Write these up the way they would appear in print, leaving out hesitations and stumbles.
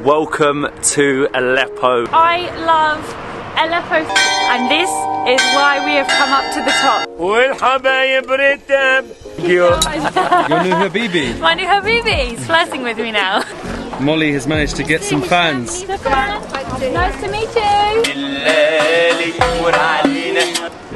Welcome to Aleppo. I love Aleppo and this is why we have come up to the top. Your new Habibi. My new Habibi is flirting with me now. Molly has managed to get some fans. Nice to meet you.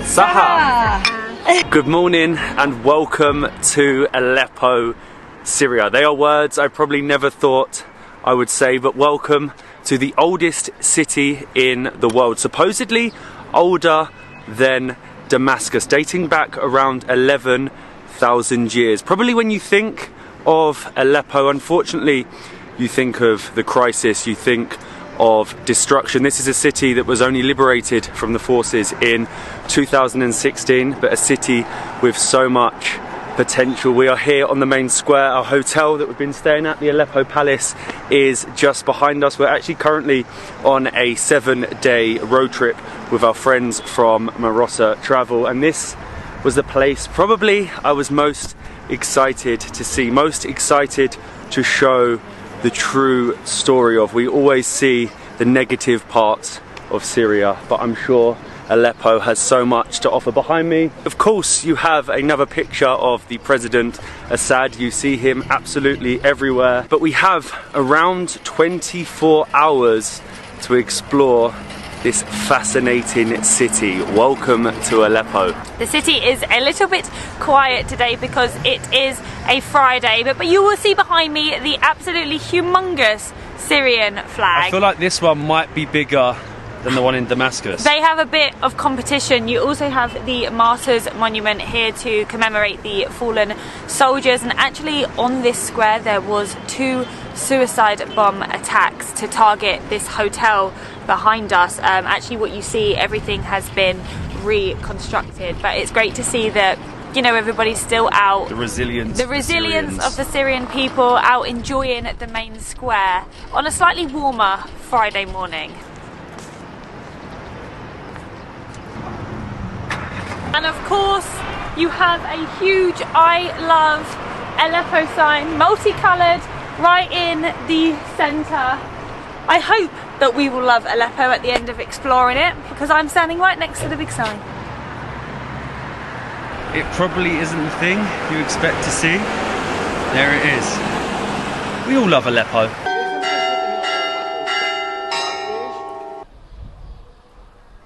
Saha. Good morning and welcome to Aleppo, Syria. They are words I probably never thought I would say, but welcome to the oldest city in the world, supposedly older than Damascus, dating back around 11,000 years. Probably when you think of Aleppo, unfortunately, you think of the crisis, you think of destruction. This is a city that was only liberated from the forces in 2016, but a city with so much potential. We are here on the main square. Our hotel that we've been staying at, the Aleppo Palace, is just behind us. We're actually currently on a 7-day road trip with our friends from Maronite Travel, and this was the place probably I was most excited to see, most excited to show the true story of. We always see the negative parts of Syria, but I'm sure Aleppo has so much to offer. Behind me, of course, you have another picture of the President Assad. You see him absolutely everywhere. But we have around 24 hours to explore this fascinating city. Welcome to Aleppo. The city is a little bit quiet today because it is a Friday, but you will see behind me the absolutely humongous Syrian flag. I feel like this one might be bigger than the one in Damascus. They have a bit of competition. You also have the Martyrs Monument here to commemorate the fallen soldiers, and actually on this square there was 2 suicide bomb attacks to target this hotel behind us. Actually what you see, everything has been reconstructed, but it's great to see that, you know, everybody's still out. The resilience of the Syrian people out enjoying the main square on a slightly warmer Friday morning. And of course, you have a huge I love Aleppo sign, multicoloured, right in the centre. I hope that we will love Aleppo at the end of exploring it, because I'm standing right next to the big sign. It probably isn't the thing you expect to see. There it is. We all love Aleppo.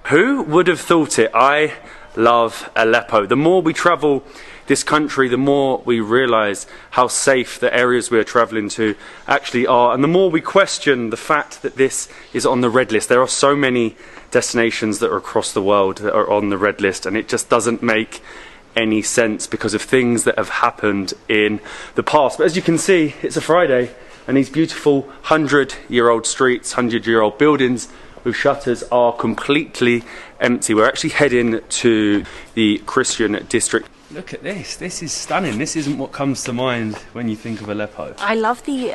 Who would have thought it? I love Aleppo. The more we travel this country, the more we realise how safe the areas we're travelling to actually are, and the more we question the fact that this is on the red list. There are so many destinations that are across the world that are on the red list, and it just doesn't make any sense because of things that have happened in the past. But as you can see, it's a Friday, and these beautiful 100-year-old streets, 100-year-old buildings with shutters are completely empty. We're actually heading to the Christian district. Look at this. This is stunning. This isn't what comes to mind when you think of Aleppo. I love the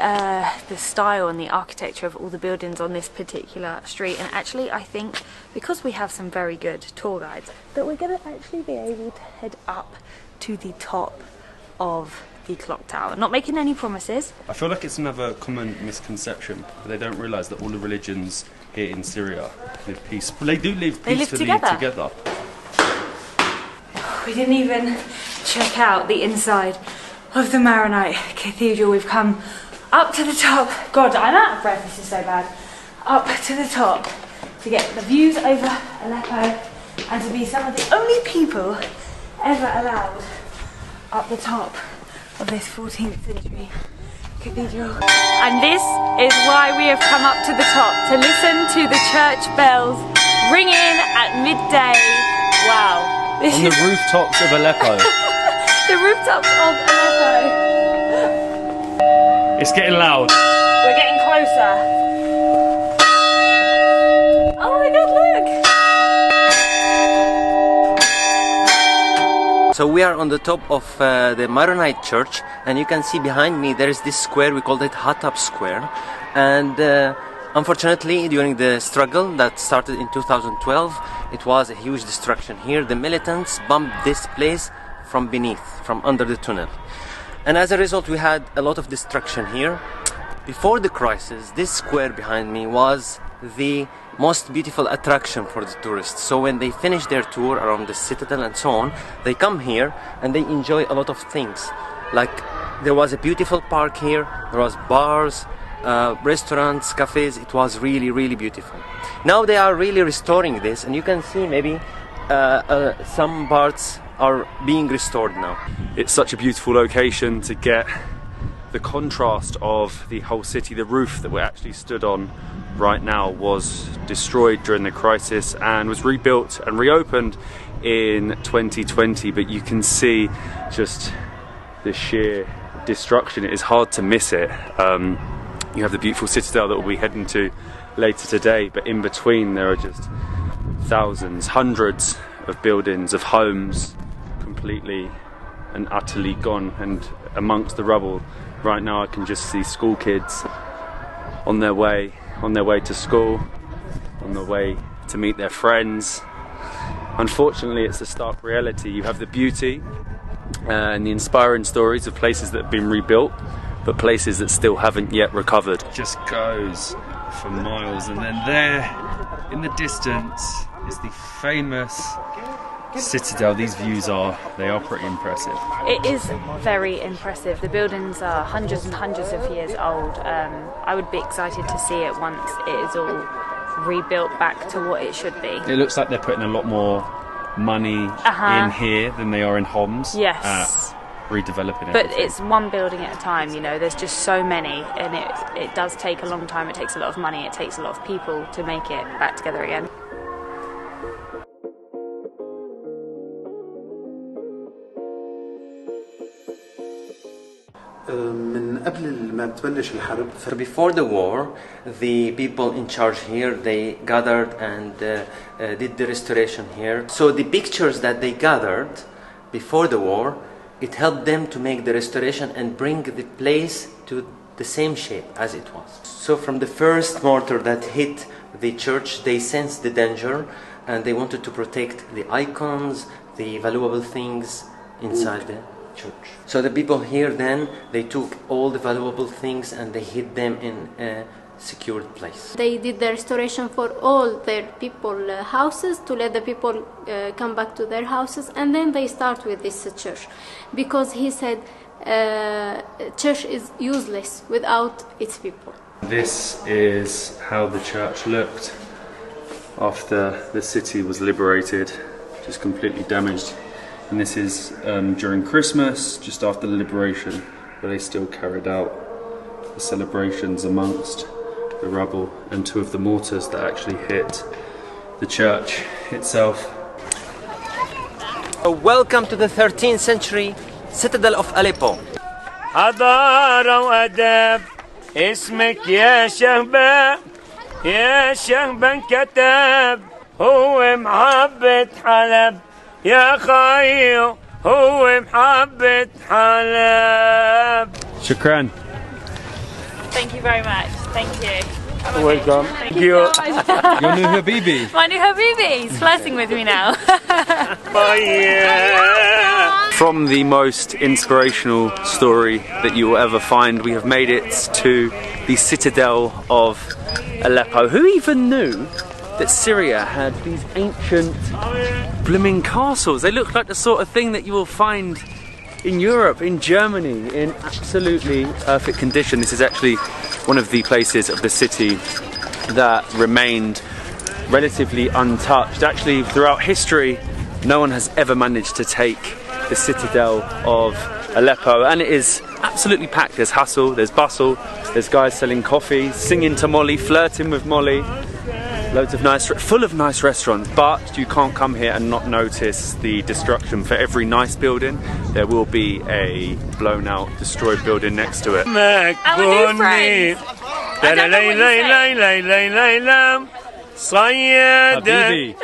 style and the architecture of all the buildings on this particular street, and actually I think because we have some very good tour guides that we're going to actually be able to head up to the top of the clock tower. Not making any promises. I feel like it's another common misconception, but they don't realise that all the religions here in Syria live peacefully. They do live peacefully together. We didn't even check out the inside of the Maronite Cathedral. We've come up to the top. God, I'm out of breath, this is so bad. Up to the top to get the views over Aleppo and to be some of the only people ever allowed up the top of this 14th century cathedral. And this is why we have come up to the top, to listen to the church bells ringing at midday. Wow. On the rooftops of Aleppo. The rooftops of Aleppo. It's getting loud. We're getting closer. Oh my god, look! So we are on the top of the Maronite church, and you can see behind me there is this square, we call it Hattab Square, and unfortunately during the struggle that started in 2012 it was a huge destruction here. The militants bombed this place from beneath, from under the tunnel, and as a result we had a lot of destruction here. Before the crisis, this square behind me was the most beautiful attraction for the tourists. So when they finish their tour around the Citadel and so on, they come here and they enjoy a lot of things. Like there was a beautiful park here, there was bars, restaurants, cafes. It was really, really beautiful. Now they are really restoring this, and you can see maybe some parts are being restored now. It's such a beautiful location to get the contrast of the whole city. The roof that we're actually stood on right now was destroyed during the crisis and was rebuilt and reopened in 2020, but you can see just the sheer destruction. It is hard to miss it. You have the beautiful Citadel that we'll be heading to later today, but in between there are just thousands, hundreds of buildings, of homes completely and utterly gone, and amongst the rubble right now I can just see school kids on their way to school, on their way to meet their friends. Unfortunately, it's a stark reality. You have the beauty and the inspiring stories of places that have been rebuilt, but places that still haven't yet recovered. It just goes for miles, and then there in the distance is the famous Citadel. These views are pretty impressive. It is very impressive. The buildings are hundreds and hundreds of years old. I would be excited to see it once it is all rebuilt back to what it should be. It looks like they're putting a lot more money in here than they are in Homs. Yes. Redeveloping it. But it's one building at a time, you know, there's just so many, and it does take a long time. It takes a lot of money, it takes a lot of people to make it back together again. So before the war, the people in charge here, they gathered and did the restoration here. So the pictures that they gathered before the war, it helped them to make the restoration and bring the place to the same shape as it was. So from the first mortar that hit the church, they sensed the danger and they wanted to protect the icons, the valuable things inside the church. So the people here then, they took all the valuable things and they hid them in a secured place. They did the restoration for all their people houses to let the people come back to their houses, and then they start with this church because he said church is useless without its people. This is how the church looked after the city was liberated, just completely damaged. And this is during Christmas, just after the liberation, where they still carried out the celebrations amongst the rubble, and two of the mortars that actually hit the church itself. Welcome to the 13th century Citadel of Aleppo. حضارة وأدب اسمك يا شهبة يا شهبة كتب هو محبة حلب يا خيو هو محبة حلب. Shukran. Thank you very much. Thank you. Welcome. Thank you. Your new Habibi. My new Habibi, he's flirting with me now. From the most inspirational story that you will ever find, we have made it to the Citadel of Aleppo. Who even knew that Syria had these ancient blooming castles? They look like the sort of thing that you will find in Europe, in Germany, in absolutely perfect condition. This is actually one of the places of the city that remained relatively untouched. Actually, throughout history, no one has ever managed to take the Citadel of Aleppo, and it is absolutely packed. There's hustle, there's bustle, there's guys selling coffee, singing to Molly, flirting with Molly. Loads of full of nice restaurants, but you can't come here and not notice the destruction. For every nice building, there will be a blown out, destroyed building next to it. I'm a new friend. I don't know what you said. Habibi.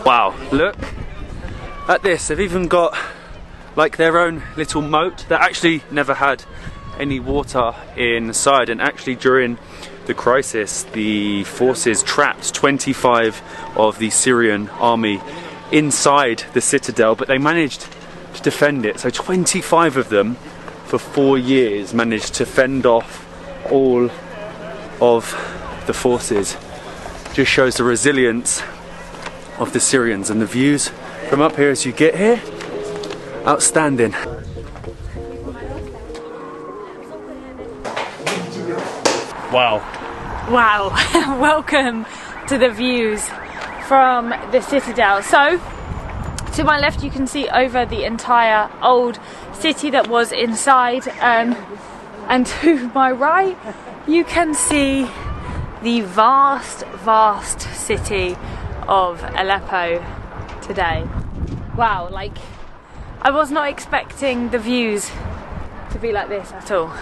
Wow, look at this. They've even got like their own little moat that actually never had any water inside, and actually during the crisis the forces trapped 25 of the Syrian army inside the citadel, but they managed to defend it. So 25 of them for 4 years managed to fend off all of the forces. Just shows the resilience of the Syrians, and the views from up here as you get here, outstanding. Wow. Wow, welcome to the views from the Citadel. So, to my left you can see over the entire old city that was inside, and to my right you can see the vast city of Aleppo today. Wow, like, I was not expecting the views to be like this at all.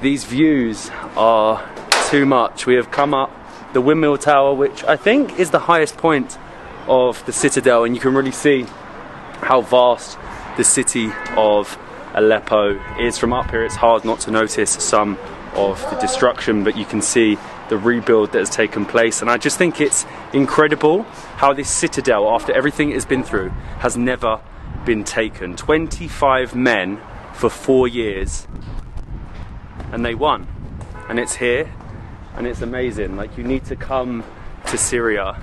These views are too much. We have come up the windmill tower, which I think is the highest point of the Citadel, and you can really see how vast the city of Aleppo is. From up here it's hard not to notice some of the destruction, but you can see the rebuild that has taken place, and I just think it's incredible how this Citadel, after everything it has been through, has never been taken. 25 men for 4 years, and they won, and it's here, and it's amazing. Like, you need to come to Syria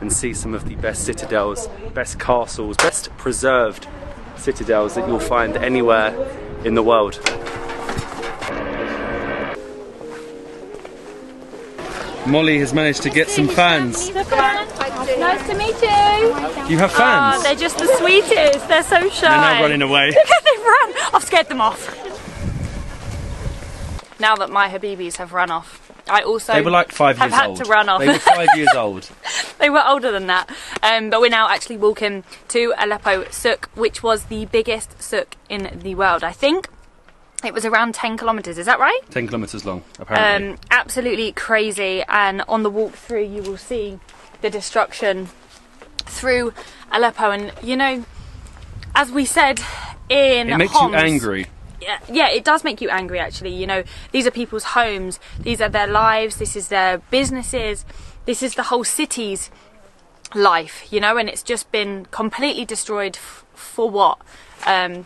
and see some of the best citadels, best castles, best preserved citadels that you'll find anywhere in the world. Molly has managed to get some fans. Nice to meet you. You have fans? Oh, they're just the sweetest. They're so shy. They're now running away. Look at they've run. I've scared them off. Now that my Habibis have run off, I also they were like 5 have years had old. to run off. They were 5 years old. They were older than that. But we're now actually walking to Aleppo souk, which was the biggest souk in the world. I think it was around 10 kilometres, is that right? 10 kilometres long, apparently. Absolutely crazy, and on the walk through you will see the destruction through Aleppo, and you know, as we said in it makes Homs, you angry. Yeah, it does make you angry actually. You know, these are people's homes, these are their lives, this is their businesses, this is the whole city's life, you know, and it's just been completely destroyed for what? So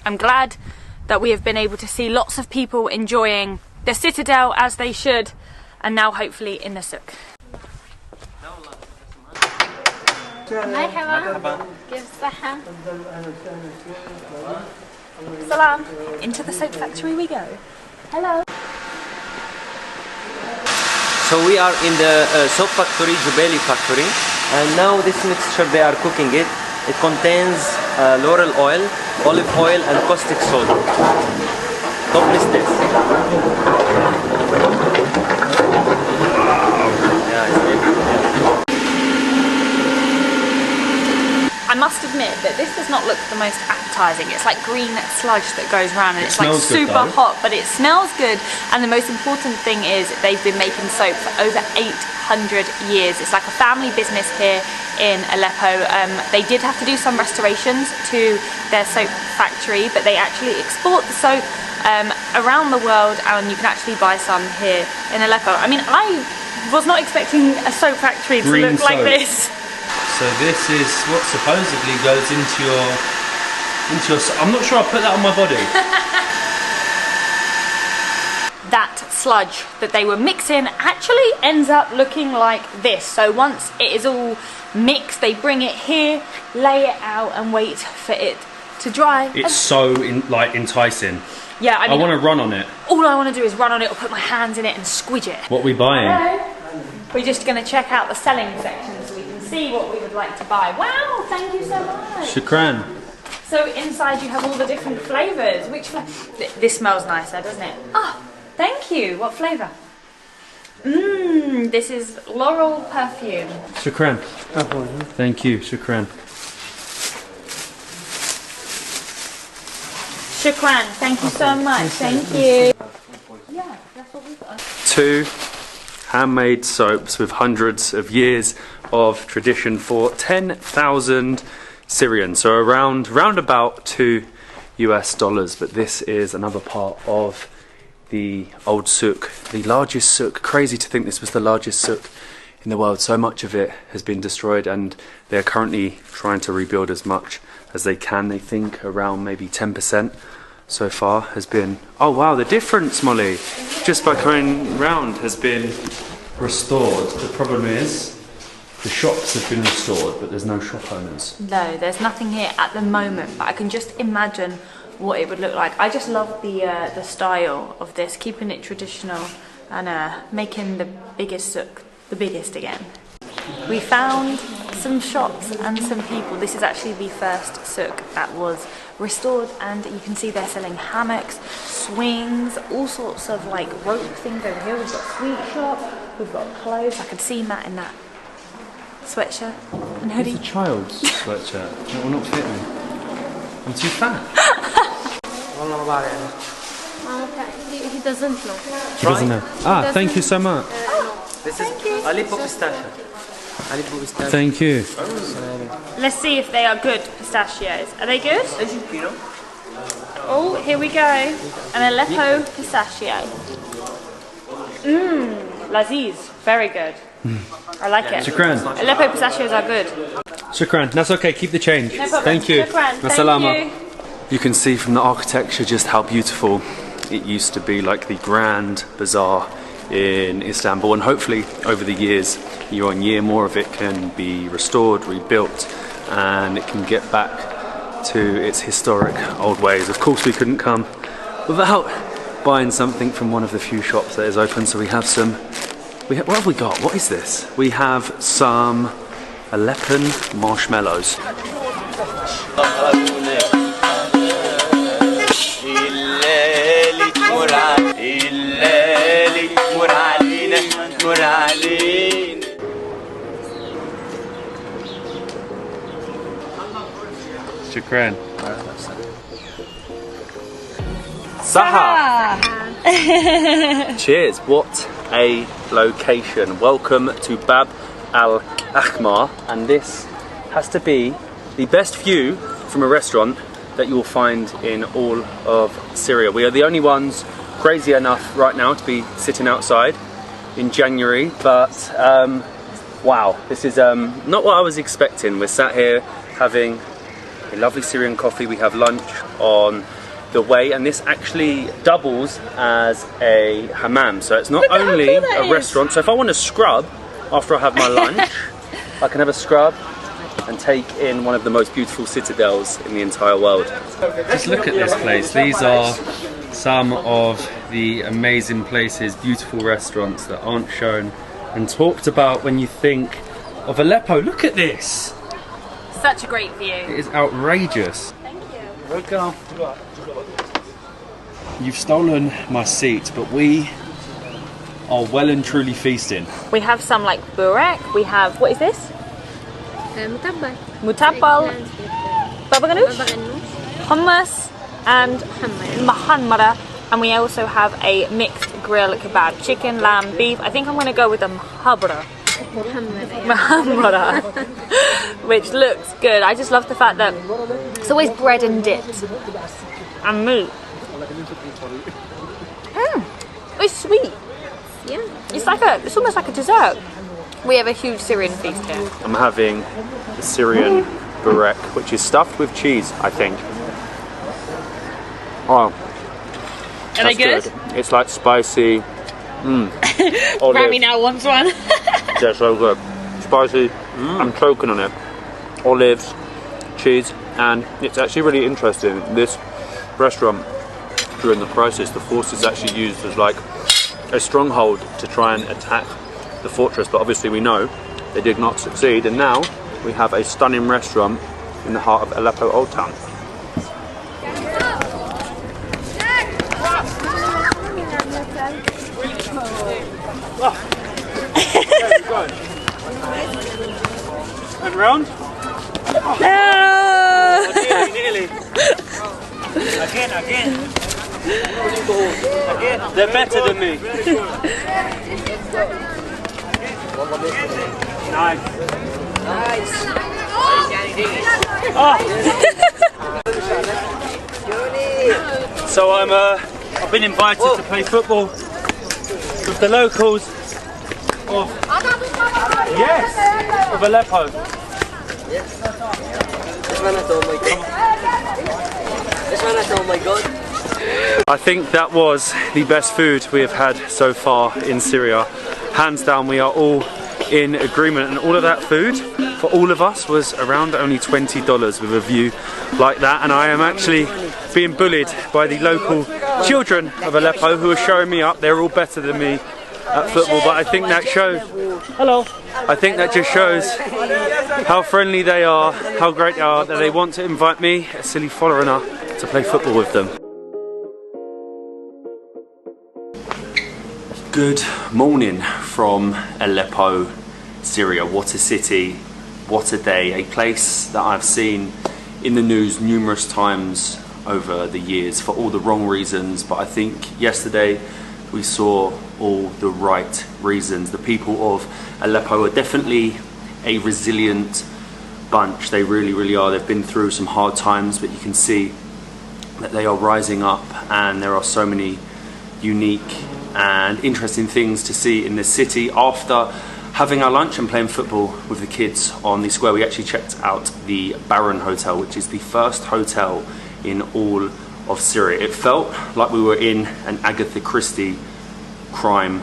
I'm glad that we have been able to see lots of people enjoying the Citadel as they should, and now hopefully in the souk. Salam. Into the soap factory we go. Hello. So we are in the soap factory, Jubeli factory, and now this mixture they are cooking it. It contains laurel oil, olive oil, and caustic soda. Don't miss this. I must admit that this does not look the most appetizing. It's like green sludge that goes around, and it's like super hot, but it smells good. And the most important thing is they've been making soap for over 800 years. It's like a family business here in Aleppo. They did have to do some restorations to their soap factory, but they actually export the soap around the world, and you can actually buy some here in Aleppo. I mean, I was not expecting a soap factory to look like this. So this is what supposedly goes into your I'm not sure I'll put that on my body. That sludge that they were mixing actually ends up looking like this. So once it is all mixed, they bring it here, lay it out, and wait for it to dry. It's so enticing. Yeah, I mean, I want to run on it. All I want to do is run on it or put my hands in it and squidge it. What are we buying? Hello. We're just going to check out the selling section so we can see what we would like to buy. Wow, thank you so much. Shukran. So inside you have all the different flavours. Which this smells nicer, doesn't it? Oh, thank you. What flavour? This is Laurel Perfume. Shukran. Thank you, shukran. Shukran, thank you so much. Thank you. Yeah, that's what we've got. 2 handmade soaps with hundreds of years of tradition for 10,000 Syrian, so around about $2 US. But this is another part of the old souk, the largest souk. Crazy to think this was the largest souk in the world. So much of it has been destroyed, and they're currently trying to rebuild as much as they can. They think around maybe 10% so far has been... Oh wow, the difference, Molly, just by going round, has been restored. The problem is the shops have been restored, but there's no shop owners. No, there's nothing here at the moment, but I can just imagine what it would look like. I just love the style of this, keeping it traditional and making the biggest souk the biggest again. We found some shops and some people. This is actually the first souk that was restored, and you can see they're selling hammocks, swings, all sorts of like rope things over here. We've got a sweet shop, we've got clothes. I could see Matt in that sweatshirt and hoodie. It's a child's sweatshirt. That will not fit me. I'm too fat. He doesn't know. He doesn't know. Ah, thank you so much. This is Aleppo pistachio. Aleppo pistachio. Thank you. Let's see if they are good pistachios. Are they good? Oh, here we go. An Aleppo pistachio. Mmm, Laziz. Very good. I like it. Shukran. Aleppo pistachios are good. Shukran. That's okay. Keep the change. No problem. Thank you. Shukran. As-salama. Thank you. You can see from the architecture just how beautiful it used to be, like the grand bazaar in Istanbul, and hopefully over the years, year on year, more of it can be restored, rebuilt, and it can get back to its historic old ways. Of course, we couldn't come without buying something from one of the few shops that is open, so we have some... what have we got? What is this? We have some Aleppan marshmallows. Shukran. Saha. Cheers. What a location. Welcome to Bab Al Ahmar, and this has to be the best view from a restaurant that you will find in all of Syria. We are the only ones crazy enough right now to be sitting outside in January, but wow, this is not what I was expecting. We're sat here having a lovely Syrian coffee. We have lunch on the way, and this actually doubles as a hammam, so it's not only a restaurant. So if I want to scrub after I have my lunch, I can have a scrub and take in one of the most beautiful citadels in the entire world. Just look at this place. These are some of the amazing places, beautiful restaurants that aren't shown and talked about when you think of Aleppo. Look at this. Such a great view. It is outrageous. Thank you. Welcome. You've stolen my seat, but we are well and truly feasting. We have some like burek. We have, what is this? متبل. Mutabbal, baba ganoush, hummus, and mahanmara. And we also have a mixed grill kebab, chicken, lamb, beef. I think I'm going to go with the mahabra. Mahamara, which looks good. I just love the fact that it's always bread and dipped and meat. It's sweet. Yeah. It's almost like a dessert. We have a huge Syrian feast here. I'm having the Syrian burek, which is stuffed with cheese, I think. Oh, Are they good? It's like spicy. Rami now wants one. They're so good. Spicy. I'm choking on it. Olives, cheese, and it's actually really interesting. This restaurant, during the crisis, the forces actually used as like a stronghold to try and attack the fortress, but obviously we know they did not succeed, and now we have a stunning restaurant in the heart of Aleppo Old Town. And round? No! Nearly. Again. They're better than me. Nice. Oh. So I've been invited to play football with the locals of Aleppo. I think that was the best food we have had so far in Syria. Hands down, we are all in agreement, and all of that food for all of us was around only $20 with a view like that. And I am actually being bullied by the local children of Aleppo who are showing me up. They're all better than me at football, but I think that shows, hello, I think that just shows how friendly they are, how great they are, that they want to invite me, a silly foreigner, to play football with them. Good morning from Aleppo, Syria. What a city, what a day. A place that I've seen in the news numerous times over the years for all the wrong reasons, but I think yesterday we saw all the right reasons. The people of Aleppo are definitely a resilient bunch. They really, really are. They've been through some hard times, but you can see that they are rising up, and there are so many unique and interesting things to see in this city. After having our lunch and playing football with the kids on the square, we actually checked out the Baron Hotel, which is the first hotel in all of Syria. It felt like we were in an Agatha Christie crime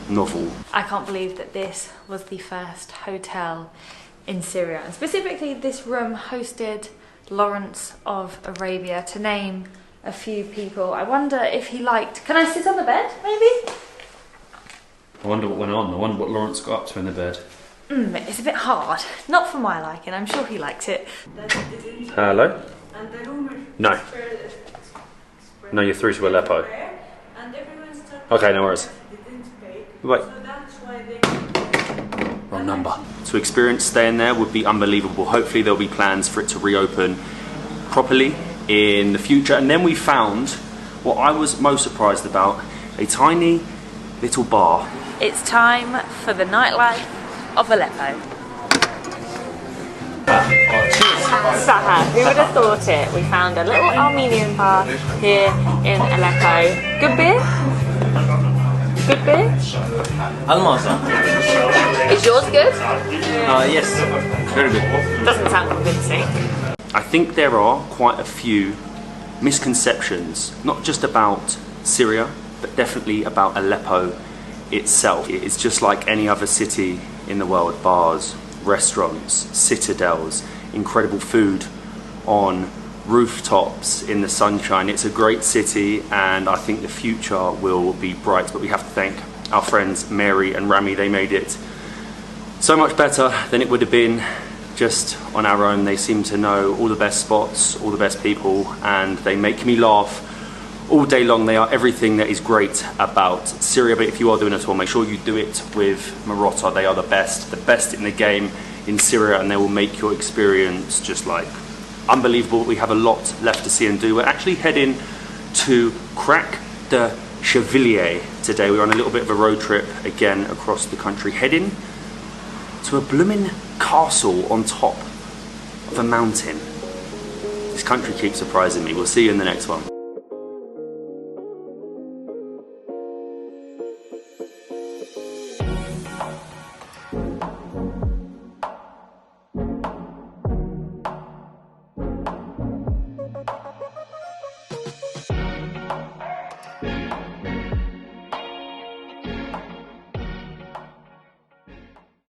novel. I can't believe that this was the first hotel in Syria, and specifically this room hosted Lawrence of Arabia, to name a few people. I wonder if he liked... Can I sit on the bed, maybe? I wonder what went on. I wonder what Lawrence got up to in the bed. It's a bit hard. Not for my liking. I'm sure he liked it. Hello? No. No, you're through to Aleppo. Okay, no worries. Wait. Wrong number. To experience staying there would be unbelievable. Hopefully there'll be plans for it to reopen properly in the future. And then we found what I was most surprised about, a tiny little bar. It's time for the nightlife of Aleppo. Saha, who would have thought it? We found a little Armenian bar here in Aleppo. Good beer? Good beer? Almaza. Is yours good? Yes, very good. Doesn't sound convincing. I think there are quite a few misconceptions, not just about Syria, but definitely about Aleppo itself. It's just like any other city in the world. Bars, restaurants, citadels, incredible food on rooftops in the sunshine. It's a great city, and I think the future will be bright, but we have to thank our friends Mary and Rami. They made it so much better than it would have been just on our own. They seem to know all the best spots, all the best people, and they make me laugh all day long. They are everything that is great about Syria. But if you are doing a tour, make sure you do it with Maronite. They are the best in the game in Syria, and they will make your experience just like unbelievable. We have a lot left to see and do. We're actually heading to Crac de Chevalier today. We're on a little bit of a road trip again across the country, heading to a blooming castle on top of a mountain. This country keeps surprising me. We'll see you in the next one.